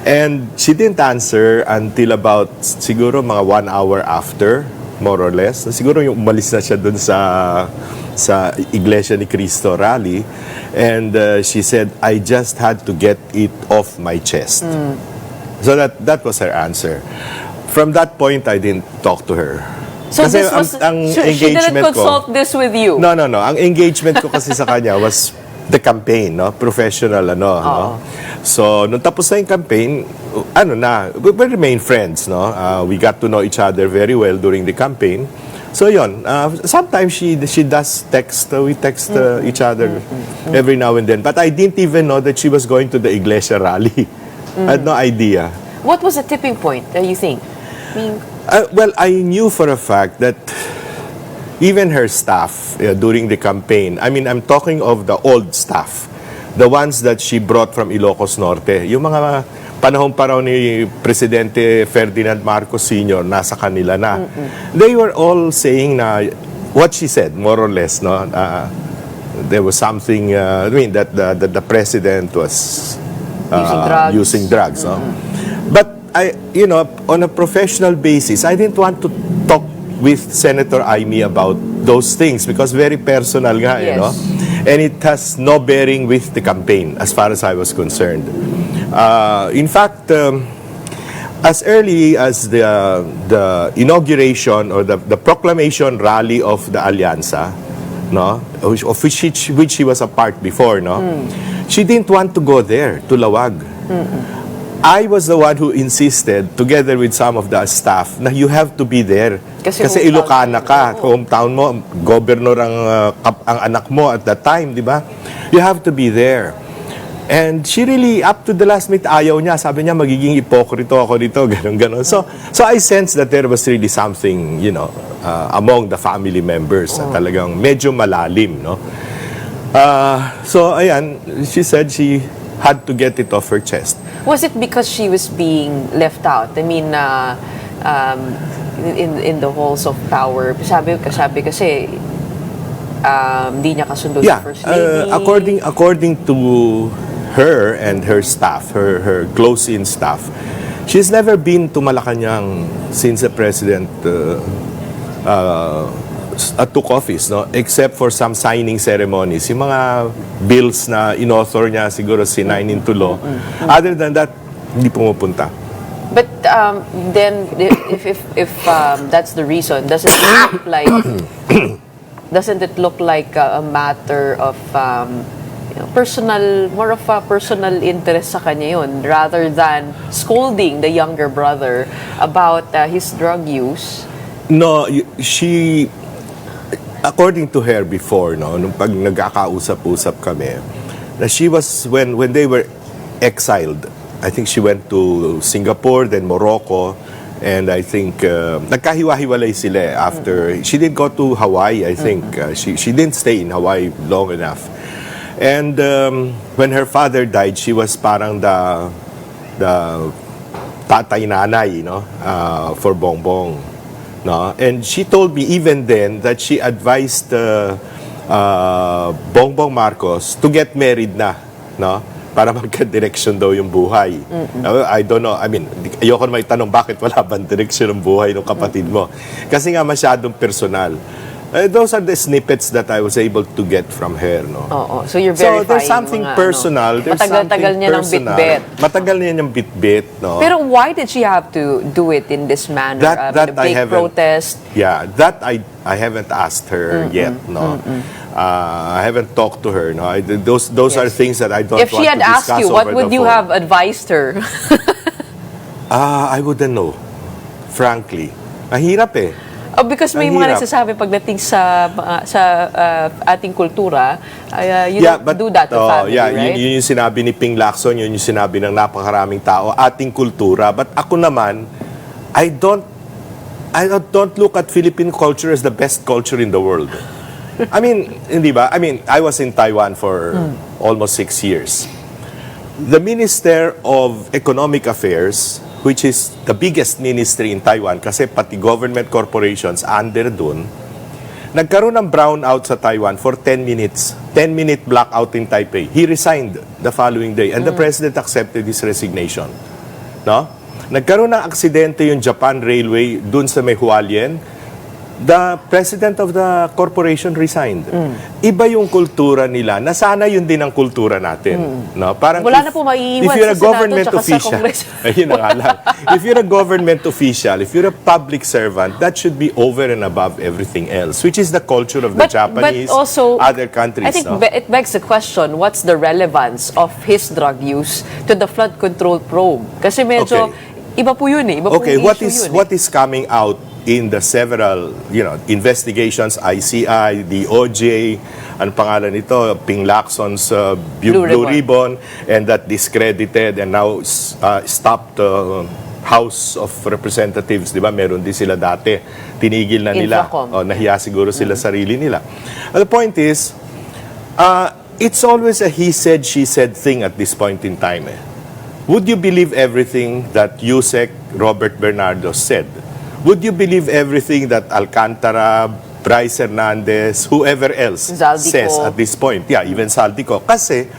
And she didn't answer until about siguro mga 1 hour after, more or less. Siguro yung umalis na siya dun sa Iglesia ni Cristo rally. And she said, I just had to get it off my chest. So that was her answer. From that point, I didn't talk to her. So kasi this was, she didn't consult this with you? No. Ang engagement ko kasi sa kanya was the campaign, no? Professional, no? So, nung tapos na yung campaign, we remain friends, no? We got to know each other very well during the campaign. So, yun. Sometimes she does text. We text each other every now and then. But I didn't even know that she was going to the Iglesia rally. I had no idea. What was the tipping point, you think? Well, I knew for a fact that even her staff during the campaign, I mean, I'm talking of the old staff, the ones that she brought from Ilocos Norte, yung mga panahon pa raw ni Presidente Ferdinand Marcos Sr., nasa kanila na. They were all saying na what she said, more or less, no? There was something, that the President was using drugs. No? But on a professional basis, I didn't want to talk with Senator Amy about those things because very personal nga, Yes. And it has no bearing with the campaign as far as I was concerned. In fact, as early as the inauguration or the proclamation rally of the Alianza, no, of which she was a part before, no, she didn't want to go there to Lawag. I was the one who insisted, together with some of the staff, na you have to be there. Kasi Ilocana ka, hometown mo, governor ang anak mo at that time, di ba? You have to be there. And she really, up to the last minute, ayaw niya. Sabi niya, magiging ipokrito ako dito, gano'n. So I sensed that there was really something, among the family members na talagang medyo malalim, no? So, ayan, she said she had to get it off her chest. Was it because she was being left out? I mean, in the halls of power, sabi kasi, di niya kasundo sa First Lady. According to her and her staff, her close-in staff, she's never been to Malacanang since the president took office, no? Except for some signing ceremonies. Yung mga bills na in-author niya, siguro sinign into law. Other than that, hindi pumupunta. But then, if that's the reason, doesn't it look like a matter of personal, more of a personal interest sa kanya yun, rather than scolding the younger brother about his drug use? No, she, according to her before, no, nung pag nagkakausap-usap kami, na she was, when they were exiled, I think she went to Singapore, then Morocco, and I think nagkahiwa-hiwalay sila after. She didn't go to Hawaii, I think. She didn't stay in Hawaii long enough. And when her father died, she was parang the tatay-nanay, for Bongbong. No? And she told me even then that she advised Bongbong Marcos to get married na, no? Para magka-direction daw yung buhay. I don't know, I mean, ayoko na may tanong bakit wala bang direction ng buhay ng kapatid mo. Kasi nga masyadong personal. Those are the snippets that I was able to get from her, no? So you're verifying. So there's something personal. There's matagal niya ng bit-bit. Matagal niya ng bit-bit, no? Pero why did she have to do it in this manner? That the big protest? Yeah, that I haven't asked her yet, no? I haven't talked to her, no? Those are things that I don't want to discuss over the phone. If she had asked you, what would you have advised her? I wouldn't know, frankly. Mahirap eh. Because may mga nagsasabi pagdating sa ating kultura, you don't do that to family, right? Yun yung sinabi ni Lacson, yun yung sinabi ng napakaraming tao, ating kultura. But ako naman, don't look at Philippine culture as the best culture in the world. I mean, hindi ba? I mean, I was in Taiwan for almost 6 years. The Minister of Economic Affairs, which is the biggest ministry in Taiwan, kasi pati government corporations under dun, nagkaroon ng brownout sa Taiwan for 10 minutes. 10-minute blackout in Taipei. He resigned the following day and the president accepted his resignation. No? Nagkaroon ng aksidente yung Japan Railway dun sa may Hualien. The president of the corporation resigned. Iba yung kultura nila na sana yun din ang kultura natin. No? Parang Wala na po maiiwan if you're a sa Senado government tsaka sa official, Kongreso. ayun na nga lang. If you're a government official, if you're a public servant, that should be over and above everything else, which is the culture of the Japanese, also, other countries. I think no? it begs the question, what's the relevance of his drug use to the flood control probe? Kasi medyo, iba po yun eh. Iba po yung issue yun What is coming out in the several, investigations, ICI, DOJ, ang pangalan nito, Ping Lacson's Blue Ribbon, and that discredited and now stopped House of Representatives, di ba? Meron din sila dati. Tinigil na nila. Nahiya siguro sila sarili nila. The point is, it's always a he said, she said thing at this point in time. Would you believe everything that Yusek Robert Bernardo said? Would you believe everything that Alcantara, Bryce Hernandez, whoever else says at this point? Yeah, even Saldico. Kasi,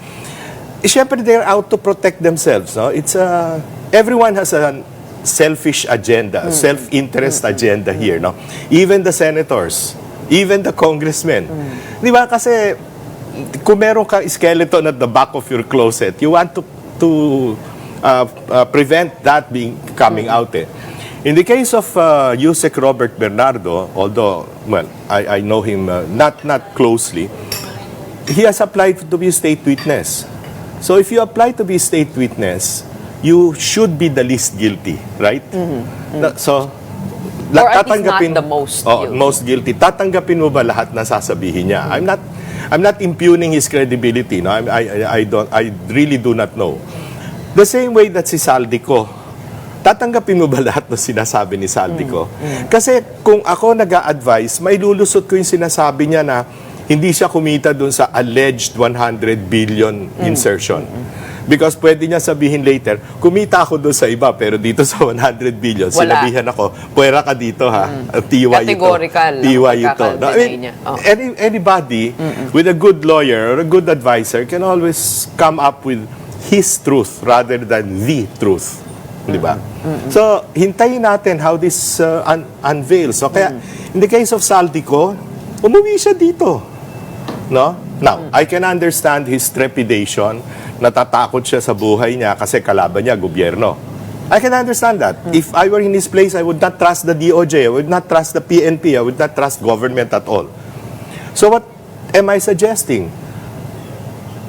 syempre they're out to protect themselves. No? It's everyone has a selfish agenda, self-interest agenda here. No? Even the senators, even the congressmen. Di ba? Kasi, kung meron ka skeleton at the back of your closet, you want to prevent that coming out. In the case of Yusek Robert Bernardo, although, well, I know him not closely, he has applied to be a state witness. So if you apply to be a state witness, you should be the least guilty, right? So, or at least not the most guilty. Most guilty. Tatanggapin mo ba lahat na sasabihin niya? I'm not impugning his credibility. No? I really do not know. The same way that si Saldico, tatanggapin mo ba lahat ng sinasabi ni Saldico? Kasi kung ako nag-a-advise, may lulusot ko yung sinasabi niya na hindi siya kumita dun sa alleged 100 billion insertion. Because pwede niya sabihin later, kumita ako dun sa iba, pero dito sa 100 billion, sinabihan ako, pwera ka dito ha, tiwa ito. Tiwa ito. No, anybody with a good lawyer or a good advisor can always come up with his truth rather than the truth. Di ba? So, hintayin natin how this unveils. So, kaya, in the case of Saldico, umuwi siya dito. No? Now, I can understand his trepidation, natatakot siya sa buhay niya kasi kalaban niya, gobyerno. I can understand that. If I were in his place, I would not trust the DOJ, I would not trust the PNP, I would not trust government at all. So, what am I suggesting?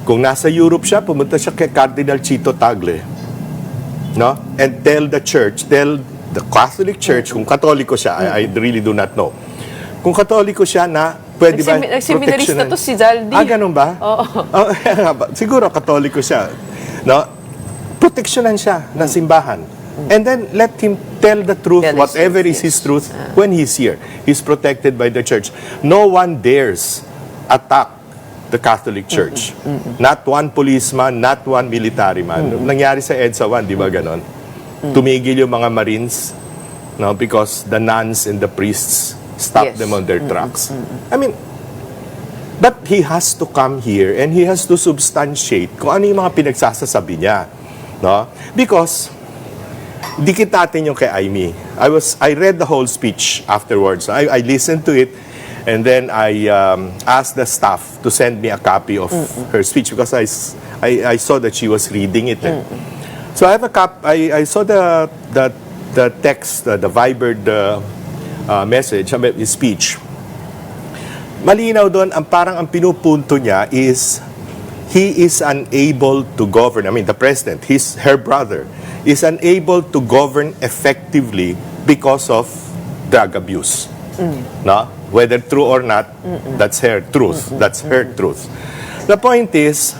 Kung nasa Europe siya, pumunta siya kay Cardinal Chito Tagle. No? And tell the church, tell the Catholic Church, kung Katoliko siya, I really do not know. Kung Katoliko siya na, pwede ba nagseminarista to si Zaldi. Ganun ba? Oo. Siguro Katoliko siya. No? Proteksyonan siya ng simbahan. And then, let him tell the truth, whatever is his truth, when he's here. He's protected by the church. No one dares attack the Catholic Church. Not one policeman, not one military man. Nangyari sa EDSA 1, di ba ganon? Tumigil yung mga Marines, no, because the nuns and the priests stopped them on their tracks. I mean, but he has to come here and he has to substantiate kung ano yung mga pinagsasasabi niya. No? Because, dikit natin yung kay Aimee. I read the whole speech afterwards. I listened to it. And then I asked the staff to send me a copy of her speech because I saw that she was reading it. So I have a I saw the text, the Vibered message, his speech. Malinaw doon, parang ang pinupunto niya is he is unable to govern. I mean, the president, her brother, is unable to govern effectively because of drug abuse. No? Whether true or not, that's her truth. That's her truth. The point is,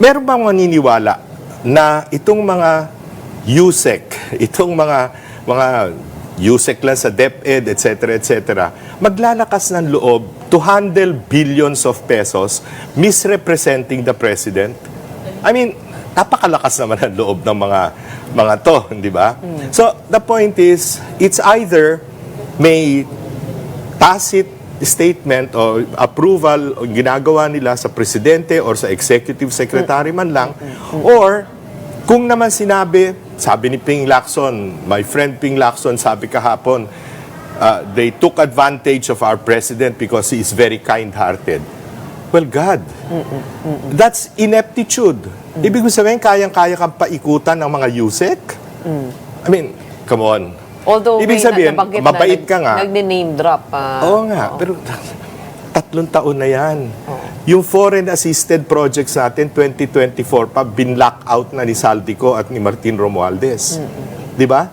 meron bang maniniwala na itong mga Yusek, itong mga mga USEC lang sa DepEd, etc., etc., maglalakas ng loob to handle billions of pesos misrepresenting the President. I mean, napakalakas naman ang loob ng mga to, di ba? So, the point is, it's either may tacit statement o approval o ginagawa nila sa presidente or sa executive secretary man lang, or kung naman sinabi, sabi ni Ping Lacson, my friend Ping Lacson, sabi kahapon, they took advantage of our president because he is very kind-hearted. Well, God, that's ineptitude. Ibig sabihin, kayang-kaya kang paikutan ng mga USEC? I mean, come on. Although Ibig sabihin, mabait ka nga. Nag-name drop. Oo nga, pero 3 taon na yan. Yung foreign assisted projects natin, 2024 pa, binlock out na ni Saldico at ni Martin Romualdez. Di ba?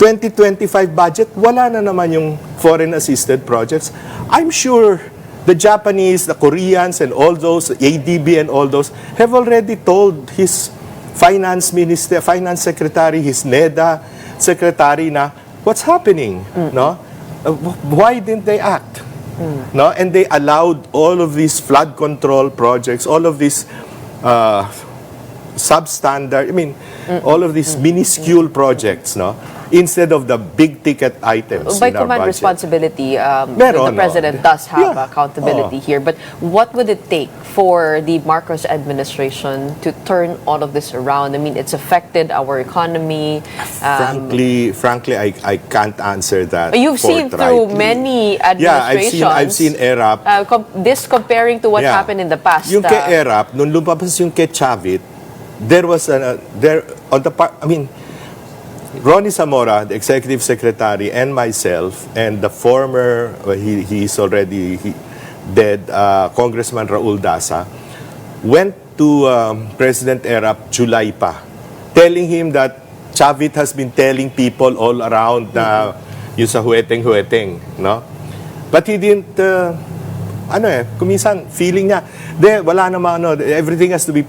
2025 budget, wala na naman yung foreign assisted projects. I'm sure the Japanese, the Koreans, and all those, ADB and all those, have already told his finance minister, finance secretary, his NEDA secretary na, what's happening? No? Why didn't they act? No? And they allowed all of these flood control projects, all of these substandard, I mean, all of these minuscule projects, no? Instead of the big ticket items By in our command budget. responsibility, Meron, the president does have accountability Oo. here. But what would it take for the Marcos administration to turn all of this around? I mean, it's affected our economy. Frankly, I can't answer that. You've seen through many administrations. Yeah, I've seen ERAP. This comparing to what Yeah. happened in the past. Yung kay ERAP, nung lumabas yung kay Chavit, there was on the part, I mean, Ronnie Zamora, the executive secretary, and myself, and the former, he's already dead, Congressman Raul Dasa, went to President ERAP July pa, telling him that Chavit has been telling people all around na yung sa huweteng-huweteng, no? But he didn't, kuminsan, feeling niya, wala naman, everything has to be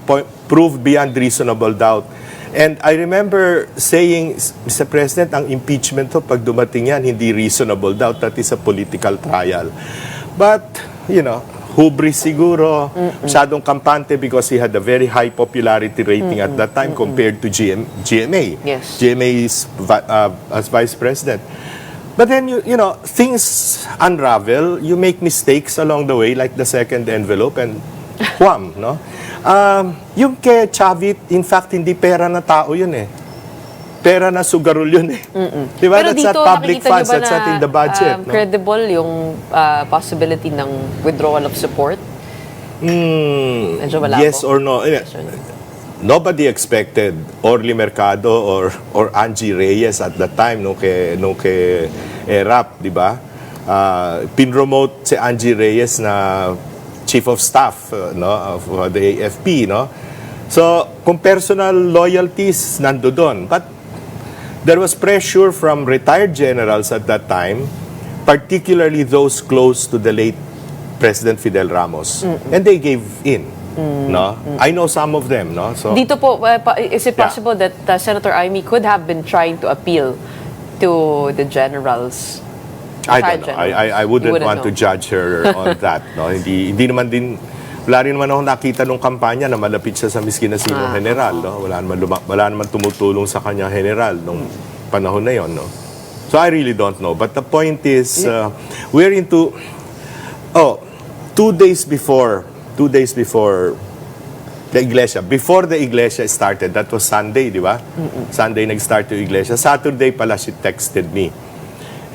proved beyond reasonable doubt. And I remember saying, Mr. President, ang impeachment to, pag dumating yan, hindi reasonable doubt, that is a political trial. But, hubris siguro, masyadong kampante because he had a very high popularity rating at that time compared to GMA. Yes. GMA is as Vice President. But then, things unravel, you make mistakes along the way, like the second envelope, and wham, no? Yung kay Chavit, in fact, hindi pera na tao yun eh. Pera na sugarol yun eh. Diba? Pero That's dito, not public nakikita funds, niyo ba that's na not in the budget. No? credible yung possibility ng withdrawal of support? Medyo malabo. Yes or no? Nobody expected Orly Mercado or Angie Reyes at that time nung kay ERAP, di ba? Pinromote si Angie Reyes na Chief of Staff of the AFP, no? So, kung personal loyalties nandoon, but there was pressure from retired generals at that time, particularly those close to the late President Fidel Ramos, and they gave in. No, I know some of them. No, so Dito po, is it possible that Senator Amy could have been trying to appeal to the generals? I don't know. I wouldn't want to judge her on that. No, hindi naman din. Wala rin naman ako nakita nung kampanya na malapit siya sa miskin na sinong general. No? Wala naman tumutulong sa kanya general nung panahon na yon. No? So I really don't know. But the point is, we're into 2 days before the iglesia. Before the iglesia started, that was Sunday, di ba? Sunday nag-start yung iglesia. Saturday pala, she texted me.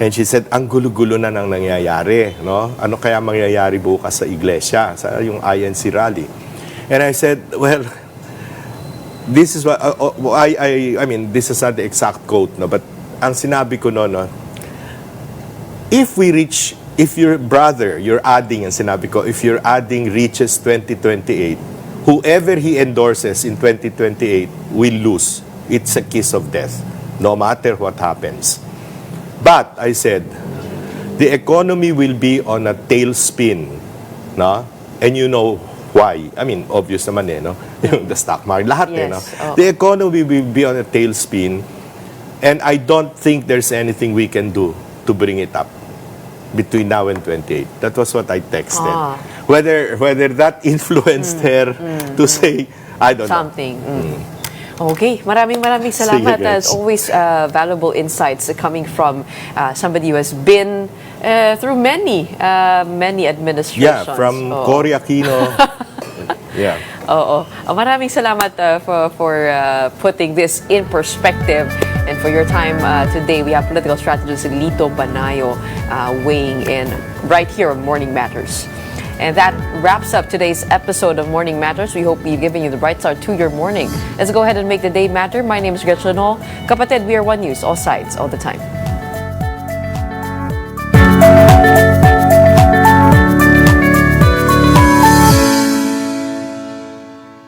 And she said, ang gulo-gulo na nang nangyayari. No? Ano kaya mangyayari bukas sa iglesia? Sa yung INC rally. And I said, well, this is what, I mean, this is not the exact quote, no? But ang sinabi ko no, if your brother, you're adding, and sinabi ko, if you're adding reaches 2028, whoever he endorses in 2028 will lose. It's a kiss of death, no matter what happens. But, I said, the economy will be on a tailspin, no? And you know why. I mean, obvious naman no? The stock market, lahat Yes. no? The economy will be on a tailspin And I don't think there's anything we can do to bring it up between now and 28. That was what I texted. Whether that influenced her to say, I don't something. Okay, maraming salamat. Sige, As guys. always, valuable insights coming from somebody who has been through many administrations. Yeah, from Cory Aquino. Yeah. Oo. Maraming salamat for putting this in perspective and for your time today. We have political strategist Lito Banayo weighing in right here on Morning Matters. And that wraps up today's episode of Morning Matters. We hope we've given you the bright start to your morning. Let's go ahead and make the day matter. My name is Gretchen Ho. Kapatid, we are One News, all sides, all the time.